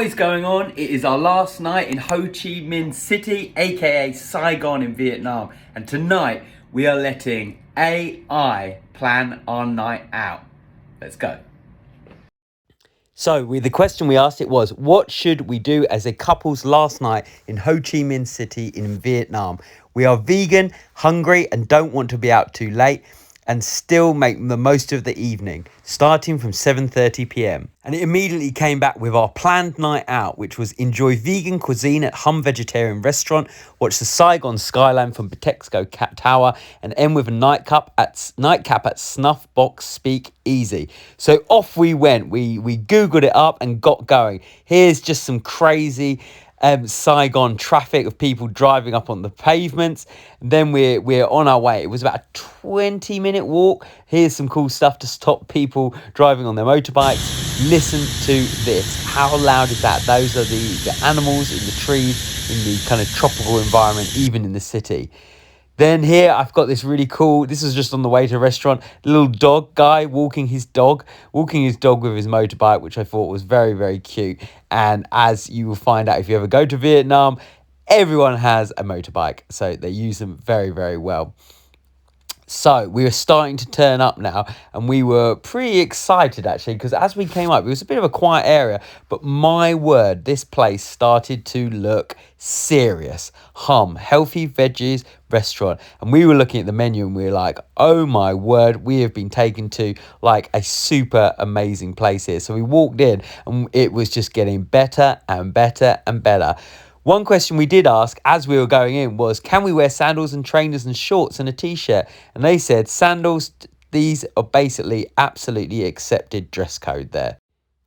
What is going on? It is our last night in Ho Chi Minh City, aka Saigon in Vietnam. And tonight we are letting AI plan our night out. Let's go. So the question we asked it was, what should we do as a couple's last night in Ho Chi Minh City in Vietnam? We are vegan, hungry and don't want to be out too late and still make the most of the evening, starting from 7:30 p.m. And it immediately came back with our planned night out, which was enjoy vegan cuisine at Hum Vegetarian Restaurant, watch the Saigon skyline from Batexco Cat Tower, and end with a nightcap at Snuff Box Speak Easy. So off we went. We Googled it up and got going. Here's just some crazy Saigon traffic of people driving up on the pavements. And then we're on our way. It was about a 20-minute walk. Here's some cool stuff to stop people driving on their motorbikes. Listen to this. How loud is that? Those are the animals in the trees, in the kind of tropical environment, even in the city. Then here I've got this really cool, this is just on the way to a restaurant, little dog guy walking his dog with his motorbike, which I thought was very, very cute. And as you will find out if you ever go to Vietnam, everyone has a motorbike. So they use them very, very well. So we were starting to turn up now and we were pretty excited actually because as we came up, it was a bit of a quiet area, but my word, this place started to look serious. Hum, Healthy Veggies Restaurant. And we were looking at the menu and we were like, oh my word, we have been taken to like a super amazing place here. So we walked in and it was just getting better and better and better. One question we did ask as we were going in was, can we wear sandals and trainers and shorts and a t-shirt? And they said sandals, these are basically absolutely accepted dress code there.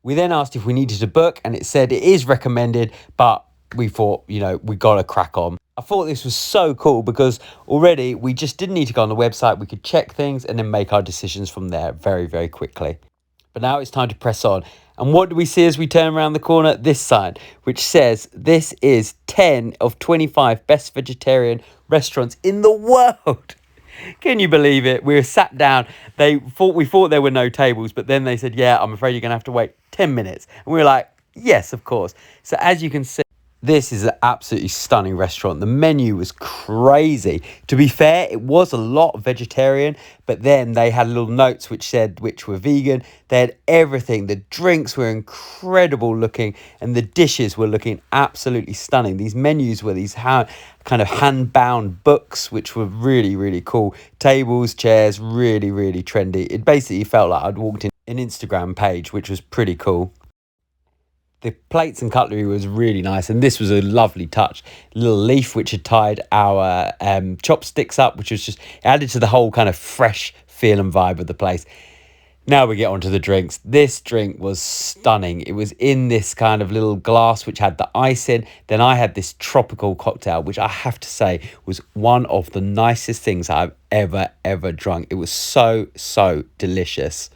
We then asked if we needed to book and it said it is recommended, but we thought, we got to crack on. I thought this was so cool because already we just didn't need to go on the website. We could check things and then make our decisions from there very, very quickly. But now it's time to press on. And what do we see as we turn around the corner? This sign, which says this is 10 of 25 best vegetarian restaurants in the world. Can you believe it? We were sat down. We thought there were no tables, but then they said, yeah, I'm afraid you're going to have to wait 10 minutes. And we were like, yes, of course. So as you can see, this is an absolutely stunning restaurant. The menu was crazy. To be fair, it was a lot vegetarian, but then they had little notes which were vegan. They had everything. The drinks were incredible looking and the dishes were looking absolutely stunning. These menus were these kind of hand-bound books, which were really, really cool. Tables, chairs, really, really trendy. It basically felt like I'd walked in an Instagram page, which was pretty cool. The plates and cutlery was really nice, and this was a lovely touch. A little leaf which had tied our chopsticks up, which was just added to the whole kind of fresh feel and vibe of the place. Now we get on to the drinks. This drink was stunning. It was in this kind of little glass which had the ice in. Then I had this tropical cocktail, which I have to say was one of the nicest things I've ever drunk. It was so, so delicious.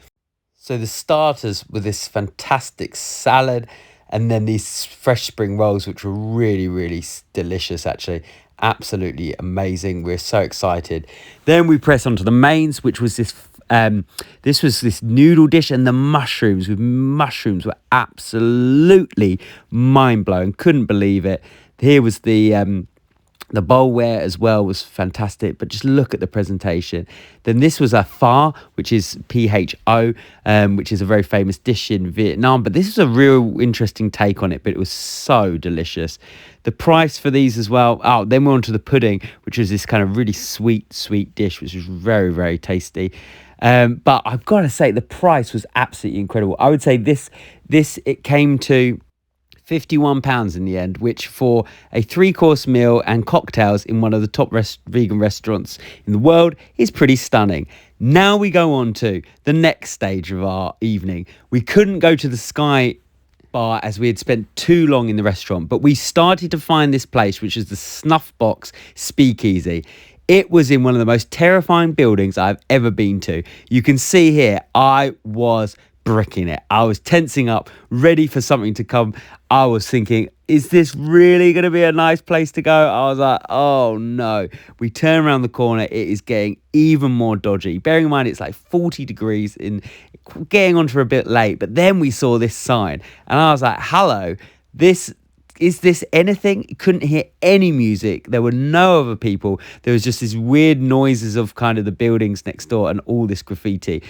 So the starters were this fantastic salad, and then these fresh spring rolls, which were really, really delicious, actually. Absolutely amazing. We're so excited. Then we press on to the mains, which was this noodle dish, and the mushrooms were absolutely mind-blowing. Couldn't believe it. Here was the bowlware as well was fantastic, but just look at the presentation. Then this was a pho, which is PHO, which is a very famous dish in Vietnam. But this is a real interesting take on it, but it was so delicious. The price for these as well. Oh, then we're on to the pudding, which was this kind of really sweet dish, which was very, very tasty. But I've got to say, the price was absolutely incredible. I would say it came to £51 in the end, which for a 3-course meal and cocktails in one of the top vegan restaurants in the world is pretty stunning. Now we go on to the next stage of our evening. We couldn't go to the Sky Bar as we had spent too long in the restaurant, but we started to find this place, which is the Snuff Box Speakeasy. It was in one of the most terrifying buildings I've ever been to. You can see here, I was bricking it. I was tensing up, ready for something to come. I was thinking, is this really going to be a nice place to go? I was like, oh no. We turn around the corner, it is getting even more dodgy. Bearing in mind, it's like 40 degrees in, getting onto a bit late. But then we saw this sign and I was like, hello, This is this anything? Couldn't hear any music. There were no other people. There was just these weird noises of kind of the buildings next door and all this graffiti.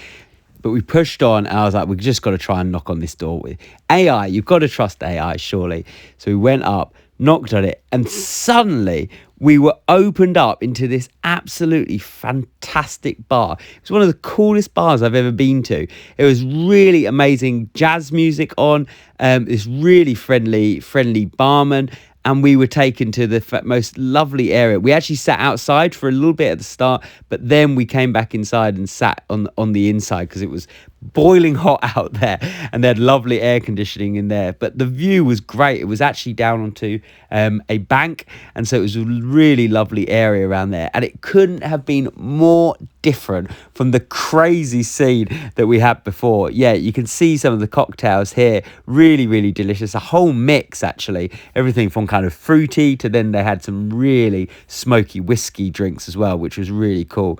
But we pushed on, and I was like, we've just got to try and knock on this door with AI. You've got to trust AI, surely. So we went up, knocked on it, and suddenly we were opened up into this absolutely fantastic bar. It was one of the coolest bars I've ever been to. It was really amazing jazz music on, this really friendly barman, and we were taken to the most lovely area. We actually sat outside for a little bit at the start, but then we came back inside and sat on the inside because it was boiling hot out there, and they had lovely air conditioning in there. But the view was great. It was actually down onto a bank, and so it was a really lovely area around there, and it couldn't have been more different from the crazy scene that we had before. Yeah, you can see some of the cocktails here, really delicious, a whole mix actually, everything from kind of fruity to then they had some really smoky whiskey drinks as well, which was really cool.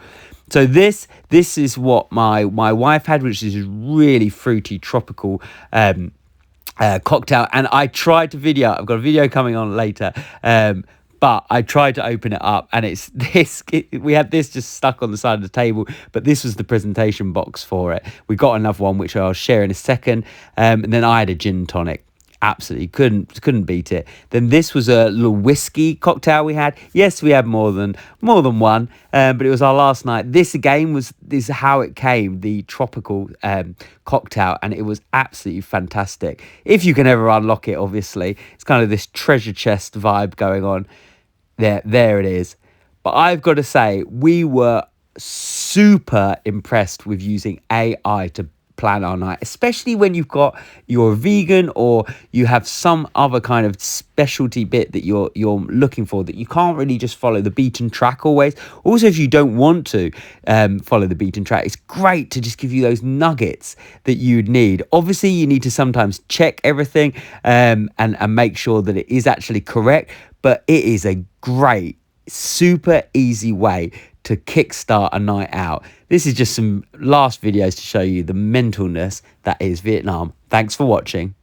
So this is what my wife had, which is really fruity tropical cocktail, and I tried to video. I've got a video coming on later, but I tried to open it up, and it's this. We had this just stuck on the side of the table, but this was the presentation box for it. We got another one, which I'll share in a second, and then I had a gin tonic. Absolutely couldn't beat it. Then this was a little whiskey cocktail we had. Yes, we had more than one, but it was our last night. This again this is how it came, the tropical cocktail, and it was absolutely fantastic. If you can ever unlock it, obviously, it's kind of this treasure chest vibe going on. There it is. But I've got to say, we were super impressed with using AI to plan our night, especially when you're a vegan or you have some other kind of specialty bit that you're looking for, that you can't really just follow the beaten track always. Also, if you don't want to follow the beaten track, it's great to just give you those nuggets that you'd need. Obviously, you need to sometimes check everything and make sure that it is actually correct, but it is a great, super easy way to kickstart a night out. This is just some last videos to show you the mentalness that is Vietnam. Thanks for watching.